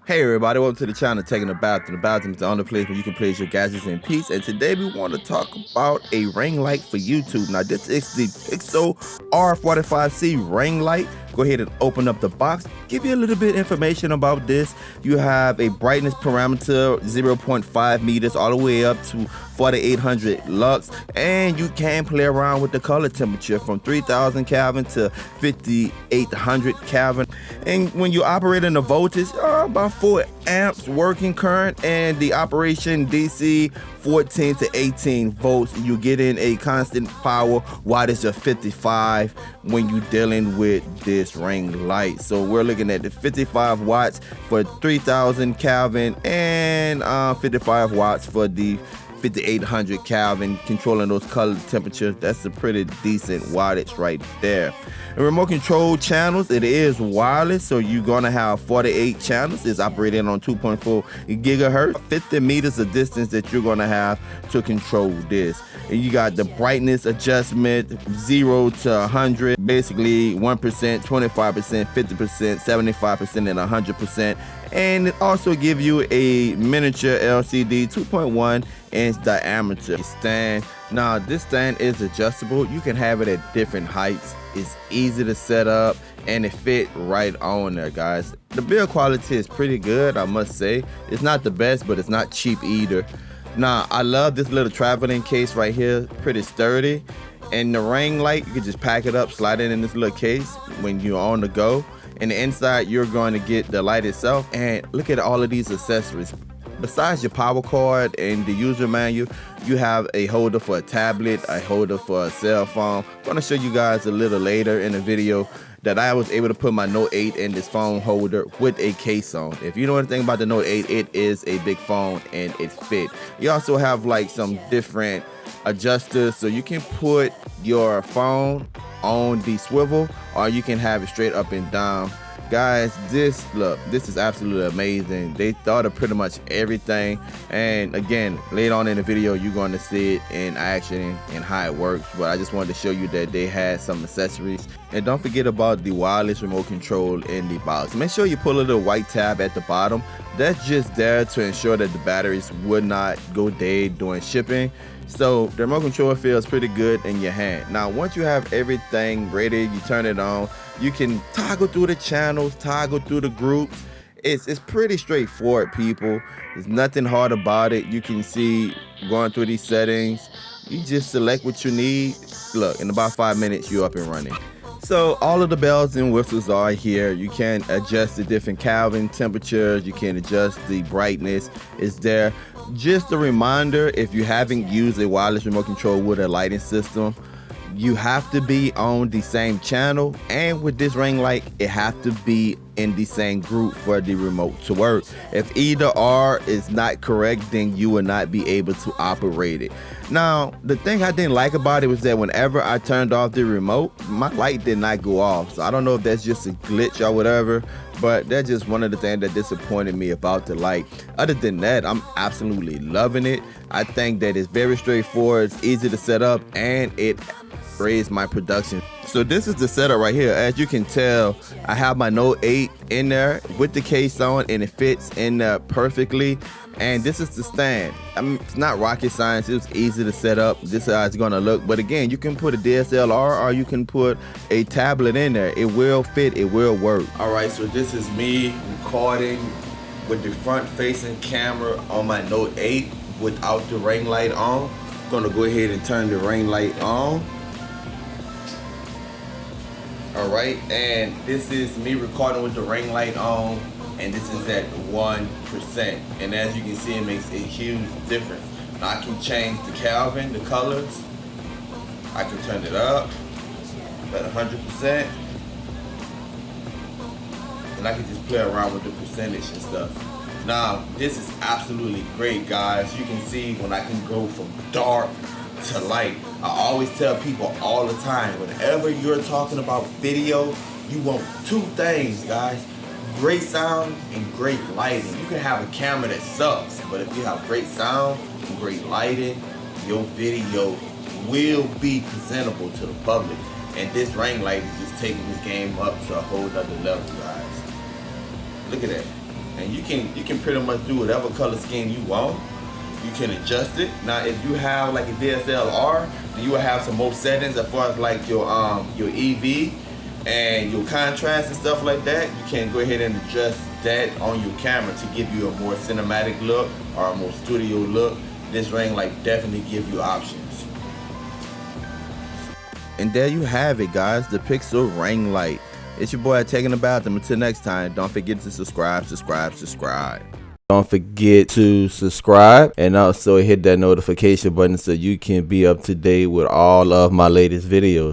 Hey everybody, welcome to the channel Taking a Bathroom. The bathroom is the only place where you can place your gadgets in peace. And today we want to talk about a ring light for YouTube. Now this is the Pixel R45c ring light. Go ahead and open up the box. Give you a little bit of information about this. You have a brightness parameter 0.5 meters all the way up to 4800 lux, and you can play around with the color temperature from 3000 Kelvin to 5800 Kelvin. And when you operate in the voltage, about 4 amps working current, and the operation DC 14 to 18 volts. You get in a constant power wattage of 55 when you're dealing with this ring light. So we're looking at the 55 watts for 3000 Kelvin and 55 watts for the 5800 Kelvin, controlling those color temperatures. That's a pretty decent wattage right there. And remote control channels, it is wireless, so you're gonna have 48 channels. It's operating on 2.4 gigahertz, 50 meters of distance that you're gonna have to control this. And you got the brightness adjustment 0 to 100, basically 1%, 25%, 50%, 75%, and 100%. And it also give you a miniature LCD 2.1 inch diameter stand. Now this stand is adjustable. You can have it at different heights. It's easy to set up and it fit right on there, guys. The build quality is pretty good, I must say. It's not the best, but it's not cheap either. Now I love this little traveling case right here, pretty sturdy. And the ring light, you can just pack it up, slide it in this little case when you're on the go. And the inside, you're going to get the light itself. And look at all of these accessories. Besides your power cord and the user manual, you have a holder for a tablet, a holder for a cell phone. I'm going to show you guys a little later in the video that I was able to put my Note 8 in this phone holder with a case on. If you know anything about the Note 8, it is a big phone and it fit. You also have like some different adjusters, so you can put your phone on the swivel or you can have it straight up and down. Guys, this is absolutely amazing. They thought of pretty much everything, and again, later on in the video you're going to see it in action and how it works, but I just wanted to show you that they had some accessories. And don't forget about the wireless remote control in the box. Make sure you pull a little white tab at the bottom. That's just there to ensure that the batteries would not go dead during shipping. So the remote control feels pretty good in your hand. Now once you have everything ready, you turn it on, you can toggle through the channels, toggle through the groups. It's pretty straightforward, people. There's nothing hard about it. You can see going through these settings, you just select what you need. Look, in about 5 minutes you're up and running. So all of the bells and whistles are here. You can adjust the different Kelvin temperatures. You can adjust the brightness. It's there. Just a reminder, if you haven't used a wireless remote control with a lighting system, you have to be on the same channel, and with this ring light it has to be in the same group for the remote to work. If either R is not correct, then you will not be able to operate it. Now the thing I didn't like about it was that whenever I turned off the remote, my light did not go off. So I don't know if that's just a glitch or whatever, but that's just one of the things that disappointed me about the light. Other than that, I'm absolutely loving it. I think that it's very straightforward, it's easy to set up, and it raised my production. So this is the setup right here. As you can tell, I have my Note 8 in there with the case on, and it fits in there perfectly. And this is the stand. I mean, it's not rocket science. It was easy to set up. This is how it's gonna look. But again, you can put a DSLR or you can put a tablet in there. It will fit, it will work. All right, so this is me recording with the front-facing camera on my Note 8 without the ring light on. I'm gonna go ahead and turn the ring light on. All right, and this is me recording with the ring light on, and this is at 1%. And as you can see, it makes a huge difference. Now I can change the Kelvin, the colors. I can turn it up at 100%. And I can just play around with the percentage and stuff. Now, this is absolutely great, guys. You can see when I can go from dark to light. I always tell people all the time, whenever you're talking about video, you want two things, guys: great sound and great lighting. You can have a camera that sucks, but if you have great sound and great lighting, your video will be presentable to the public. And this ring light is just taking this game up to a whole other level, guys. Look at that. and you can pretty much do whatever color scheme you want. You can adjust it. Now, if you have like a DSLR, then you will have some more settings as far as like your EV and your contrast and stuff like that. You can go ahead and adjust that on your camera to give you a more cinematic look or a more studio look. This ring light definitely gives you options. And there you have it, guys, the Pixel ring light. It's your boy Taking a Bathroom. Until next time, don't forget to subscribe. Don't forget to subscribe and also hit that notification button so you can be up to date with all of my latest videos.